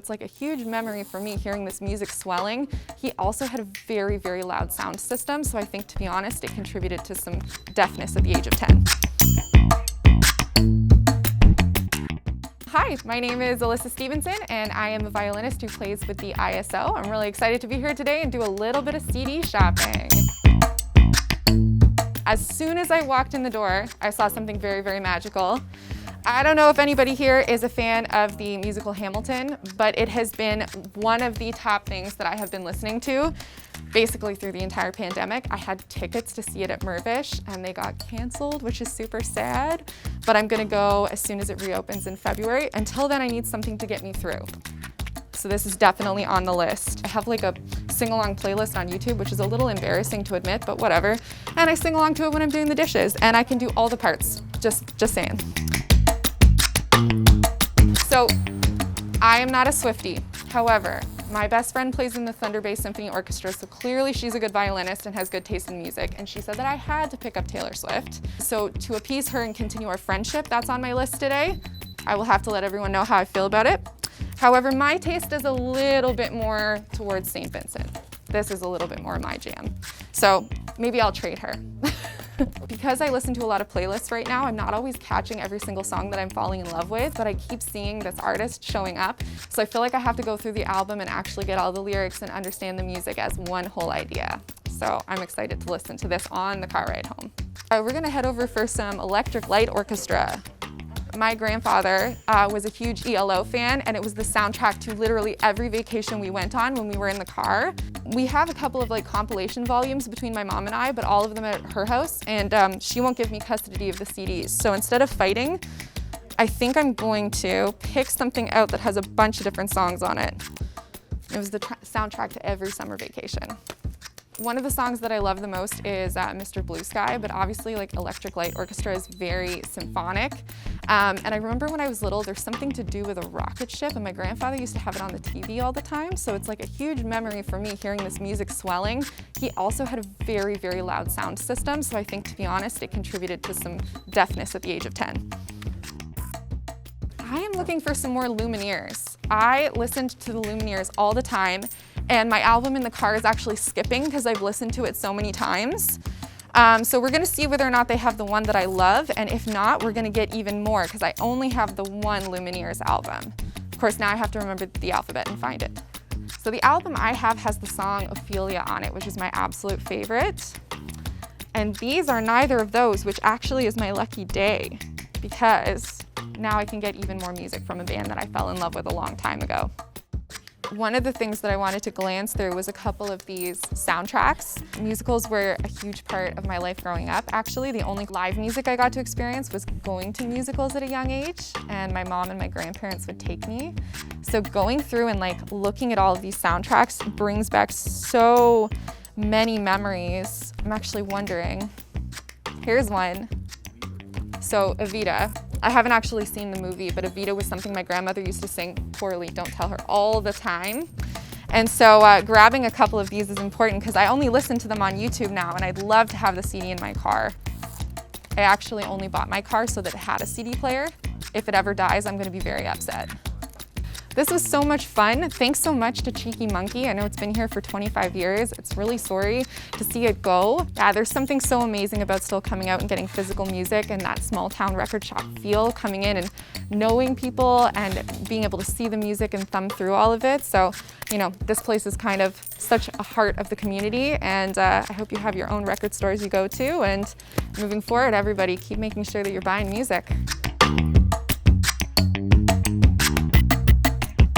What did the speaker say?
it's like a huge memory for me hearing this music swelling. He also had a very, very loud sound system, so I think, to be honest, it contributed to some deafness at the age of 10. Hi, my name is Alyssa Stevenson, and I am a violinist who plays with the ISO. I'm really excited to be here today and do a little bit of CD shopping. As soon as I walked in the door, I saw something very, very magical. I don't know if anybody here is a fan of the musical Hamilton, but it has been one of the top things that I have been listening to basically through the entire pandemic. I had tickets to see it at Mirvish and they got canceled, which is super sad, but I'm gonna go as soon as it reopens in February. Until then, I need something to get me through. So this is definitely on the list. I have like a sing-along playlist on YouTube, which is a little embarrassing to admit, but whatever. And I sing along to it when I'm doing the dishes, and I can do all the parts, just saying. So, I am not a Swiftie. However, my best friend plays in the Thunder Bay Symphony Orchestra, so clearly she's a good violinist and has good taste in music, and she said that I had to pick up Taylor Swift. So to appease her and continue our friendship, that's on my list today. I will have to let everyone know how I feel about it. However, my taste is a little bit more towards St. Vincent. This is a little bit more my jam. So maybe I'll trade her. Because I listen to a lot of playlists right now, I'm not always catching every single song that I'm falling in love with, but I keep seeing this artist showing up. So I feel like I have to go through the album and actually get all the lyrics and understand the music as one whole idea. So I'm excited to listen to this on the car ride home. We're gonna head over for some Electric Light Orchestra. My grandfather was a huge ELO fan, and it was the soundtrack to literally every vacation we went on when we were in the car. We have a couple of like compilation volumes between my mom and I, but all of them at her house, and she won't give me custody of the CDs. So instead of fighting, I think I'm going to pick something out that has a bunch of different songs on it. It was the soundtrack to every summer vacation. One of the songs that I love the most is Mr. Blue Sky, but obviously like Electric Light Orchestra is very symphonic. And I remember when I was little, there's something to do with a rocket ship, and my grandfather used to have it on the TV all the time, so it's like a huge memory for me hearing this music swelling. He also had a very, very loud sound system, so I think, to be honest, it contributed to some deafness at the age of 10. I am looking for some more Lumineers. I listened to the Lumineers all the time, and my album in the car is actually skipping because I've listened to it so many times. So we're gonna see whether or not they have the one that I love, and if not, we're gonna get even more because I only have the one Lumineers album. Of course, now I have to remember the alphabet and find it. So the album I have has the song Ophelia on it, which is my absolute favorite. And these are neither of those, which actually is my lucky day, because now I can get even more music from a band that I fell in love with a long time ago. One of the things that I wanted to glance through was a couple of these soundtracks. Musicals were a huge part of my life growing up. Actually, the only live music I got to experience was going to musicals at a young age, and my mom and my grandparents would take me. So going through and like looking at all of these soundtracks brings back so many memories. I'm actually wondering, here's one. So Evita. I haven't actually seen the movie, but Evita was something my grandmother used to sing poorly, don't tell her, all the time. And so grabbing a couple of these is important because I only listen to them on YouTube now, and I'd love to have the CD in my car. I actually only bought my car so that it had a CD player. If it ever dies, I'm gonna be very upset. This was so much fun. Thanks so much to Cheeky Monkey. I know it's been here for 25 years. It's really sorry to see it go. Yeah, there's something so amazing about still coming out and getting physical music and that small town record shop feel, coming in and knowing people and being able to see the music and thumb through all of it. So, you know, this place is kind of such a heart of the community, and I hope you have your own record stores you go to, and moving forward, everybody, keep making sure that you're buying music.